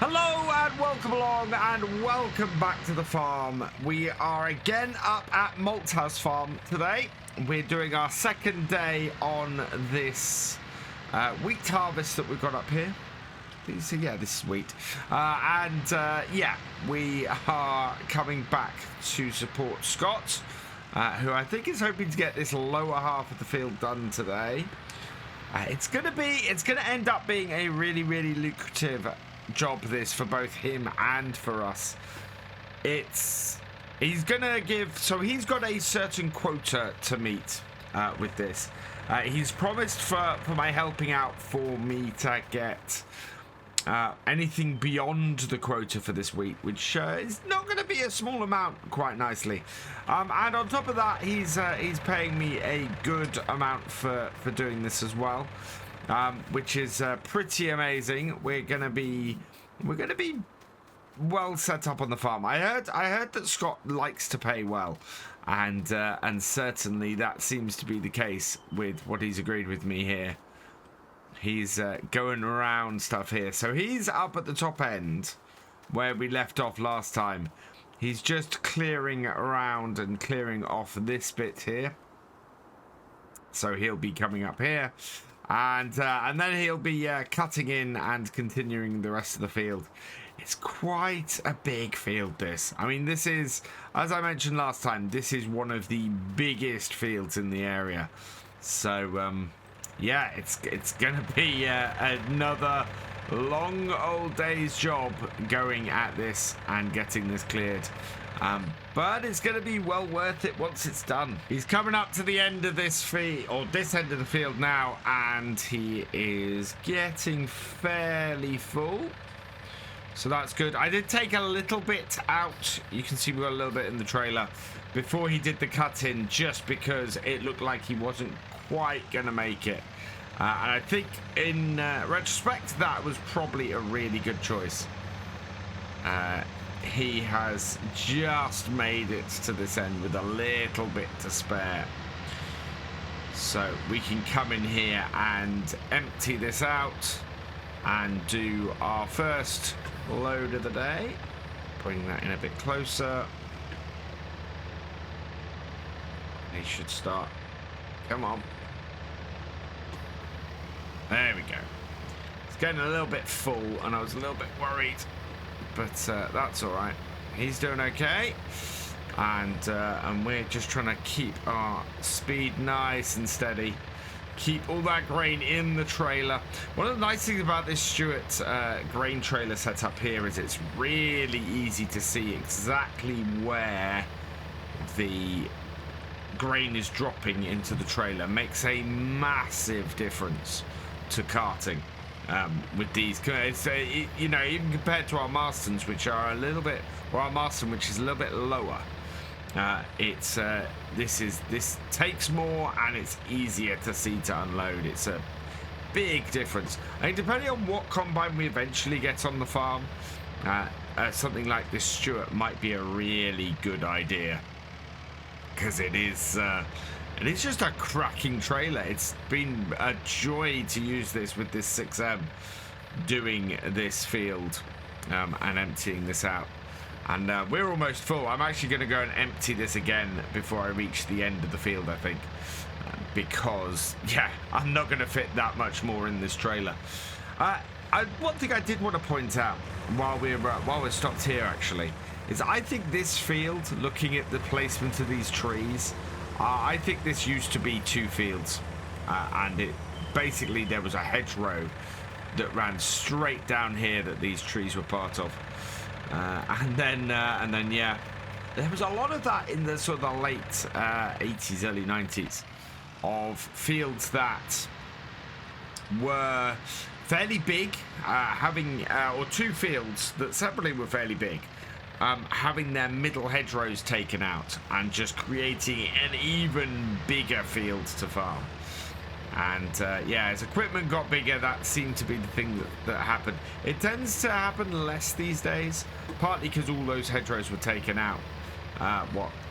Hello and welcome along and welcome back to the farm. We are again up at Malthouse Farm today. We're doing our second day on this wheat harvest that we've got up here. So yeah, this is wheat. Yeah, we are coming back to support Scott, who I think is hoping to get this lower half of the field done today. It's gonna end up being a really lucrative job, this, for both him and for us. He's got a certain quota to meet with this. He's promised for my helping out for me to get anything beyond the quota for this week, which is not going to be a small amount, quite nicely. And on top of that, he's paying me a good amount for doing this as well, which is pretty amazing. We're gonna be well set up on the farm. I heard that Scott likes to pay well, and certainly that seems to be the case with what he's agreed with me here. He's going around stuff here. So he's up at the top end where we left off last time. He's just clearing around and clearing off this bit here. So he'll be coming up here. And then he'll be cutting in and continuing the rest of the field. It's quite a big field, this. I mean, this is, as I mentioned last time, this is one of the biggest fields in the area. So, yeah, it's gonna be another long old day's job going at this and getting this cleared, but it's gonna be well worth it once it's done. He's coming up to the end of this field, or this end of the field now, and he is getting fairly full, so that's good. I did take a little bit out. You can see we got a little bit in the trailer before he did the cut in, just because it looked like he wasn't quite gonna make it, and I think in retrospect that was probably a really good choice. He has just made it to this end with a little bit to spare, so we can come in here and empty this out and do our first load of the day. Bring that in a bit closer. He should start. Come on. There we go. It's getting a little bit full, and I was a little bit worried, but that's all right. He's doing okay, and we're just trying to keep our speed nice and steady. Keep all that grain in the trailer. One of the nice things about this Stuart grain trailer setup here is it's really easy to see exactly where the grain is dropping into the trailer. Makes a massive difference to carting with these. You know, even compared to our Marstons, which are a little bit, or our Marston, which is a little bit lower, this takes more and it's easier to see to unload. It's a big difference. I mean, depending on what combine we eventually get on the farm, something like this Stuart might be a really good idea, because it is just a cracking trailer. It's been a joy to use this with this 6M, doing this field and emptying this out. And we're almost full. I'm actually going to go and empty this again before I reach the end of the field, I think, because, yeah, I'm not going to fit that much more in this trailer. One thing I did want to point out while we're stopped here, actually, is I think this field, looking at the placement of these trees, I think this used to be two fields, and it basically, there was a hedgerow that ran straight down here that these trees were part of, and then yeah, there was a lot of that in the sort of the late 80s, early 90s, of fields that were fairly big, or two fields that separately were fairly big, having their middle hedgerows taken out and just creating an even bigger field to farm. And yeah, as equipment got bigger, that seemed to be the thing that happened. It tends to happen less these days, partly because all those hedgerows were taken out,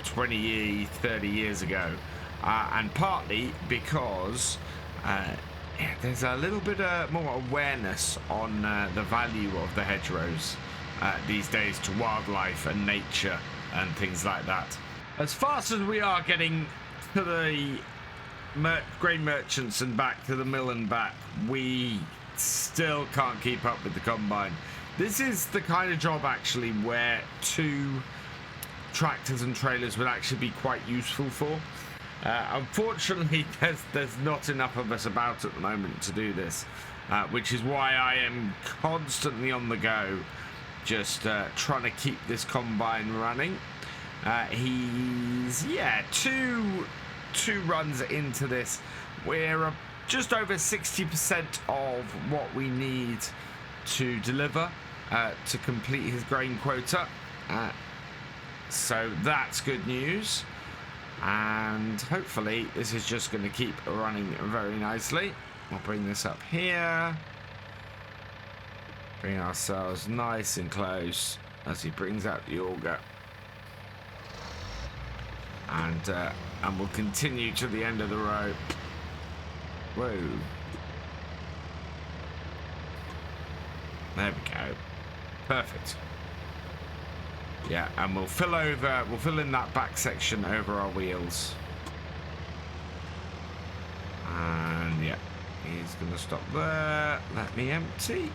20, 30 years ago, and partly because there's a little bit more awareness on the value of the hedgerows these days to wildlife and nature and things like that. As fast as we are getting to the grain merchants and back to the mill and back, we still can't keep up with the combine. This is the kind of job actually where 2 tractors and trailers would actually be quite useful for. Unfortunately, there's not enough of us about at the moment to do this, which is why I am constantly on the go, just trying to keep this combine running. He's two runs into this. We're just over 60% of what we need to deliver to complete his grain quota. So that's good news. And hopefully this is just going to keep running very nicely. I'll bring this up here. Bring ourselves nice and close as he brings out the auger. And we'll continue to the end of the row. Whoa. There we go. Perfect. Yeah, and we'll fill in that back section over our wheels. And yeah, he's gonna stop there. Let me empty.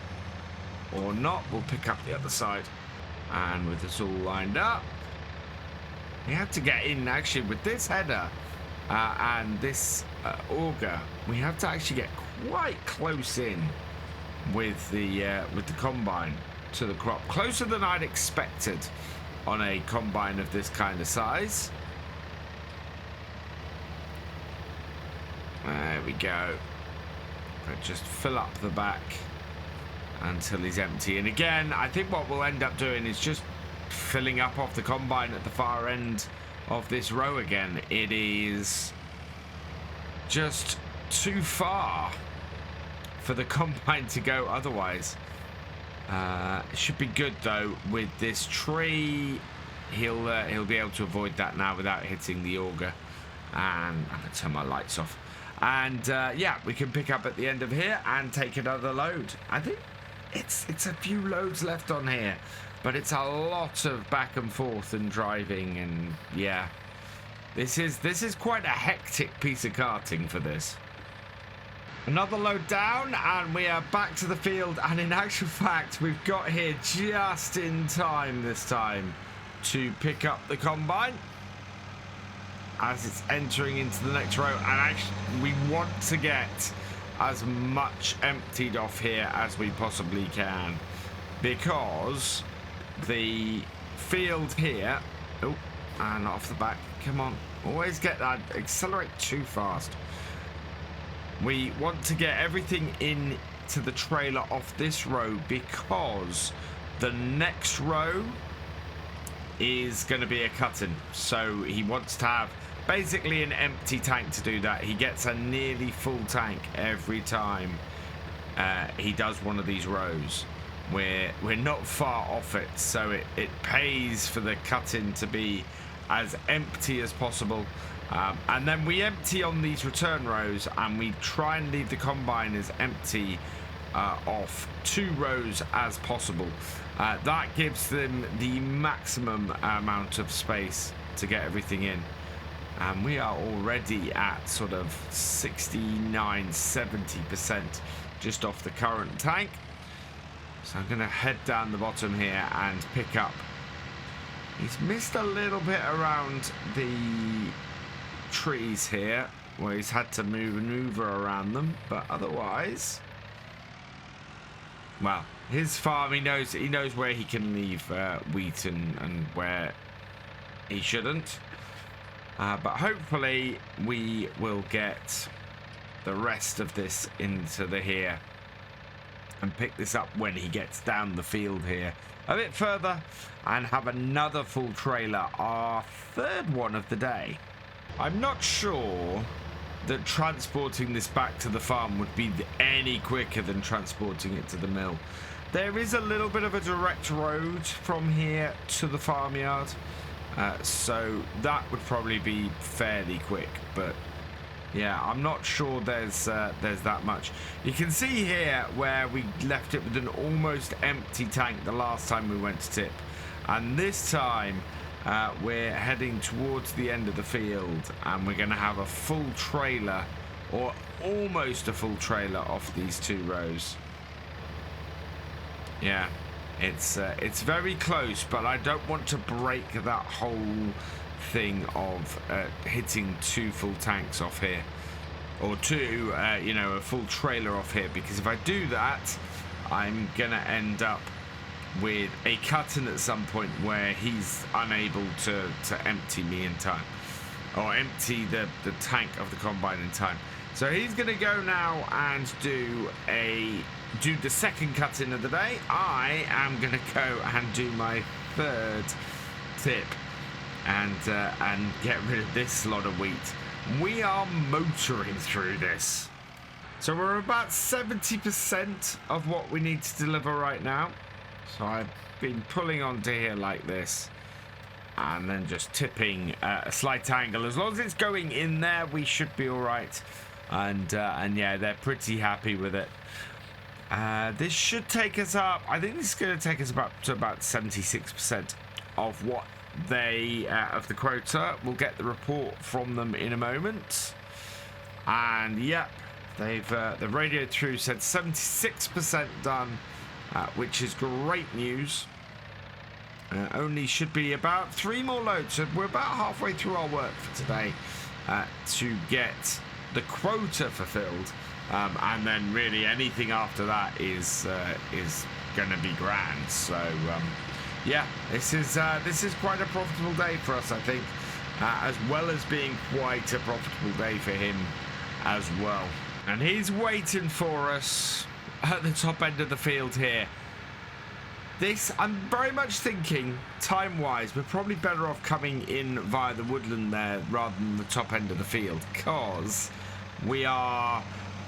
Or not, we'll pick up the other side. And with this all lined up, we have to get in actually with this header and this auger. We have to actually get quite close in with the combine to the crop, closer than I'd expected on a combine of this kind of size. There we go. But just fill up the back until he's empty. And again, I think what we'll end up doing is just filling up off the combine at the far end of this row again. It is just too far for the combine to go otherwise. It should be good though with this tree. He'll be able to avoid that now without hitting the auger. And I'm gonna turn my lights off. And yeah, we can pick up at the end of here and take another load. I think it's a few loads left on here, but it's a lot of back and forth and driving, and yeah, this is quite a hectic piece of carting for this. Another load down, and we are back to the field, and in actual fact we've got here just in time this time to pick up the combine as it's entering into the next row. And actually we want to get as much emptied off here as we possibly can, because the field here, oh, and off the back, come on, always get that, accelerate too fast. We want to get everything in to the trailer off this row, because the next row is going to be a cut-in. So he wants to have basically an empty tank to do that. He gets a nearly full tank every time he does one of these rows. We're not far off it, so it pays for the cut-in to be as empty as possible. And then we empty on these return rows, and we try and leave the combine as empty off 2 rows as possible. That gives them the maximum amount of space to get everything in. And we are already at sort of 69-70% just off the current tank. So I'm going to head down the bottom here and pick up. He's missed a little bit around the trees here, where he's had to maneuver around them, but otherwise, well, his farm, he knows where he can leave wheat and where he shouldn't. But hopefully we will get the rest of this into the here and pick this up when he gets down the field here a bit further and have another full trailer, our 3rd one of the day. I'm not sure that transporting this back to the farm would be any quicker than transporting it to the mill. There is a little bit of a direct road from here to the farmyard, so that would probably be fairly quick. But Yeah, I'm not sure there's that much. You can see here where we left it with an almost empty tank the last time we went to tip. And this time we're heading towards the end of the field, and we're going to have a full trailer, or almost a full trailer, off these 2 rows. Yeah, it's very close, but I don't want to break that whole thing of hitting 2 full tanks off here, or 2 you know, a full trailer off here, because if I do that, I'm going to end up with a cut-in at some point where he's unable to empty me in time, or empty the tank of the combine in time. So he's going to go now and do the second cut-in of the day. I am going to go and do my 3rd tip and get rid of this lot of wheat. We are motoring through this. So we're about 70% of what we need to deliver right now. So I've been pulling onto here like this, and then just tipping a slight angle. As long as it's going in there, we should be all right. And yeah, they're pretty happy with it. This should take us up. I think this is going to take us to about 76% of what they of the quota. We'll get the report from them in a moment. And yep, they've radioed through, said 76% done. Which is great news. Only should be about 3 more loads, so we're about halfway through our work for today to get the quota fulfilled, and then really anything after that is going to be grand. So yeah, this is quite a profitable day for us, I think, as well as being quite a profitable day for him as well. And he's waiting for us at the top end of the field here. This, I'm very much thinking, time-wise, we're probably better off coming in via the woodland there rather than the top end of the field, because we are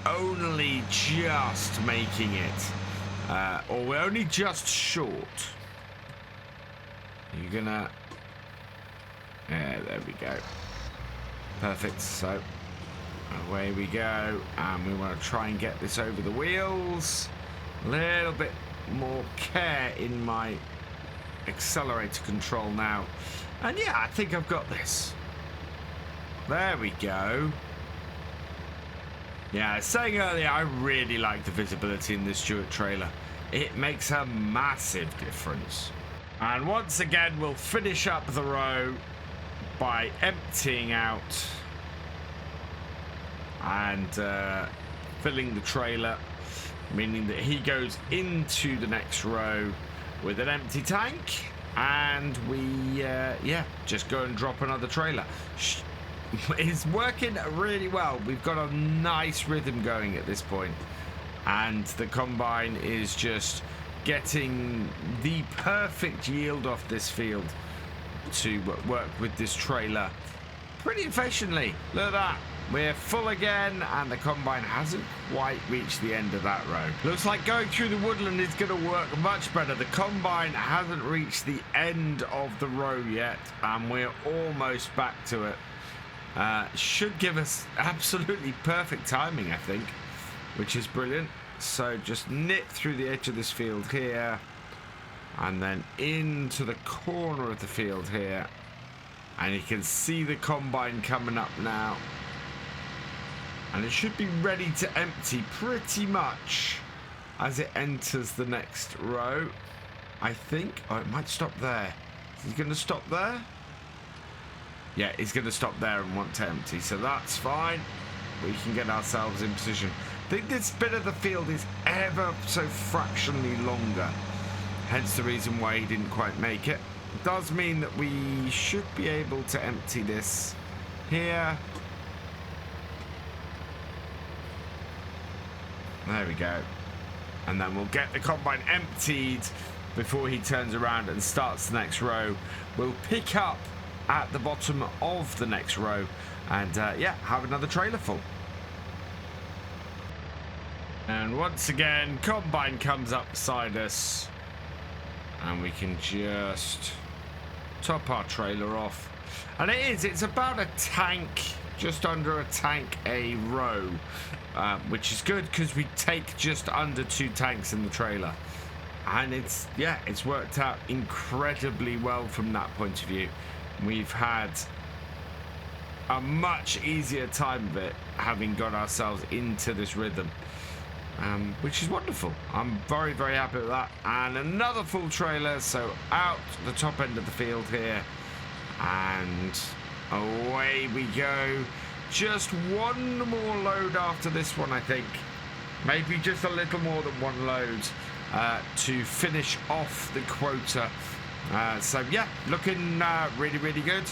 only just making it, or we're only just short. You're gonna... Yeah, there we go. Perfect. So away we go, and we want to try and get this over the wheels. A little bit more care in my accelerator control now, and yeah, I think I've got this. There we go. Yeah, I was saying earlier, I really like the visibility in this Stuart trailer. It makes a massive difference. And once again, we'll finish up the row by emptying out and filling the trailer, meaning that he goes into the next row with an empty tank, and we yeah, just go and drop another trailer. It's working really well. We've got a nice rhythm going at this point, and the combine is just getting the perfect yield off this field to work with this trailer pretty efficiently. Look at that. We're full again, and the combine hasn't quite reached the end of that row. Looks like going through the woodland is going to work much better. The combine hasn't reached the end of the row yet, and we're almost back to it. Should give us absolutely perfect timing, I think, which is brilliant. So just nip through the edge of this field here, and then into the corner of the field here, and you can see the combine coming up now. And it should be ready to empty pretty much as it enters the next row, I think. Oh, it might stop there. Is he going to stop there? Yeah, he's going to stop there and want to empty, so that's fine. We can get ourselves in position. I think this bit of the field is ever so fractionally longer, hence the reason why he didn't quite make it. It does mean that we should be able to empty this here. There we go. And then we'll get the combine emptied before he turns around and starts the next row. We'll pick up at the bottom of the next row and yeah, have another trailer full. And once again, combine comes up beside us, and we can just top our trailer off. And it's about a tank just under a tank a row, which is good because we take just under 2 tanks in the trailer. And it's worked out incredibly well from that point of view. We've had a much easier time of it, having got ourselves into this rhythm, which is wonderful. I'm very, very happy with that. And another full trailer, so out the top end of the field here, and away we go. Just one more load after this one, I think. Maybe just a little more than one load to finish off the quota. So yeah, looking really, really good.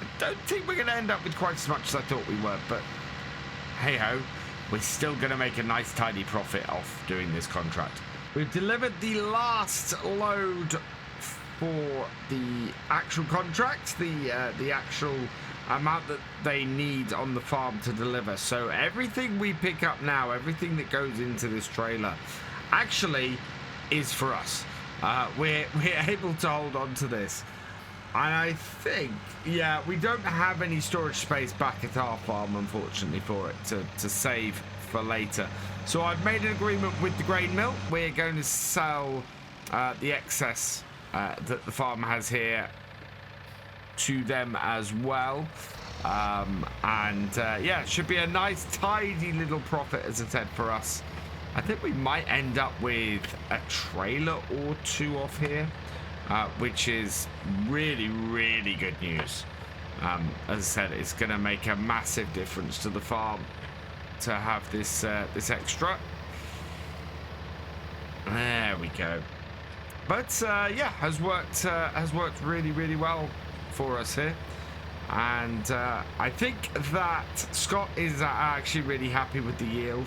I don't think we're going to end up with quite as much as I thought we were, but hey ho, we're still going to make a nice tidy profit off doing this contract. We've delivered the last load for the actual contract, the actual amount that they need on the farm to deliver. So everything we pick up now, everything that goes into this trailer, actually is for us. We're able to hold on to this. And I think, yeah, we don't have any storage space back at our farm, unfortunately, for it to save for later. So I've made an agreement with the grain mill. We're going to sell the excess that the farm has here to them as well. Yeah, it should be a nice, tidy little profit, as I said, for us. I think we might end up with a trailer or 2 off here. Which is really, really good news. As I said, it's going to make a massive difference to the farm to have this this extra. There we go. But yeah, has worked really, really well for us here. And I think that Scott is actually really happy with the yield.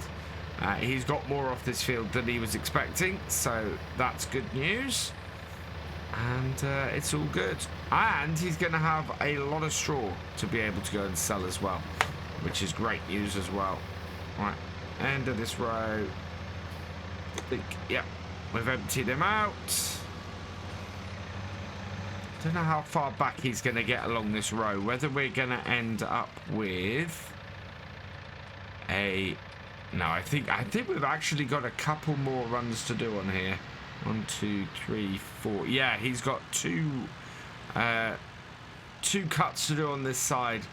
He's got more off this field than he was expecting, so that's good news. And it's all good. And he's going to have a lot of straw to be able to go and sell as well, which is great news as well. Right, end of this row. I think, yep, we've emptied him out. Don't know how far back he's going to get along this row. Whether we're going to end up with a... No, I think we've actually got a couple more runs to do on here. 1, 2, 3, 4. Yeah, he's got 2 cuts to do on this side.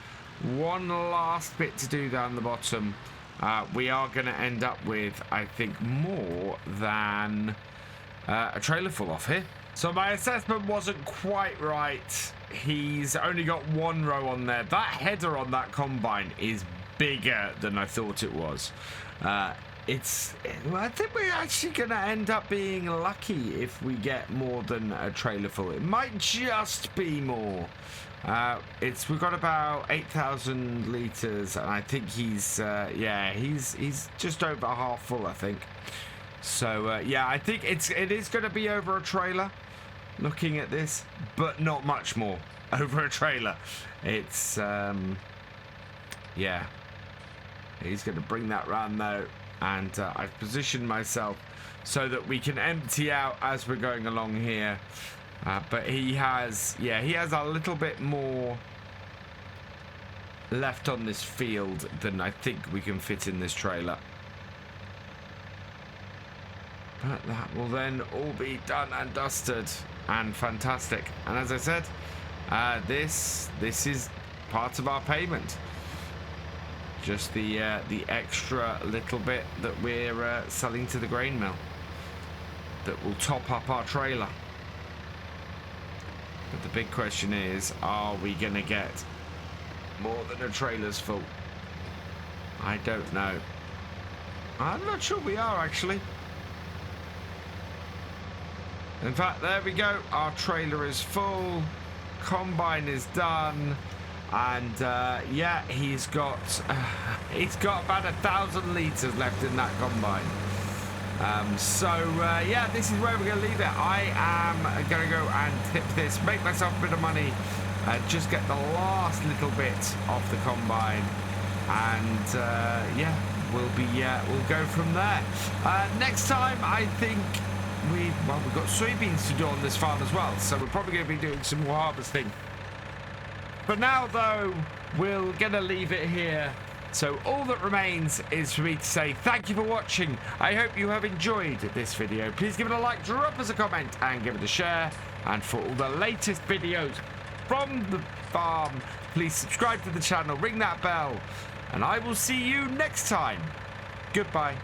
One last bit to do down the bottom. We are going to end up with, I think, more than a trailer full off here. So my assessment wasn't quite right. He's only got 1 row on there. That header on that combine is bigger than I thought it was. I think we're actually going to end up being lucky if we get more than a trailer full. It might just be more. We've got about 8,000 litres, and I think he's just over half full, I think. So yeah, I think it is going to be over a trailer. Looking at this, but not much more over a trailer. It's yeah, he's going to bring that round though. And I've positioned myself so that we can empty out as we're going along here. But he has a little bit more left on this field than I think we can fit in this trailer. But that will then all be done and dusted and fantastic. And as I said, this is part of our payment. Just the extra little bit that we're selling to the grain mill that will top up our trailer. But the big question is, are we going to get more than a trailer's full? I don't know. I'm not sure we are, actually. In fact, there we go. Our trailer is full. Combine is done. And yeah, he's got about 1,000 litres left in that combine. Yeah, this is where we're going to leave it. I am going to go and tip this, make myself a bit of money, just get the last little bit off the combine, and yeah, we'll go from there. Next time, I think we've got soybeans to do on this farm as well, so we're probably going to be doing some more harvesting For now, though, we're going to leave it here. So all that remains is for me to say thank you for watching. I hope you have enjoyed this video. Please give it a like, drop us a comment, and give it a share. And for all the latest videos from the farm, please subscribe to the channel, ring that bell, and I will see you next time. Goodbye.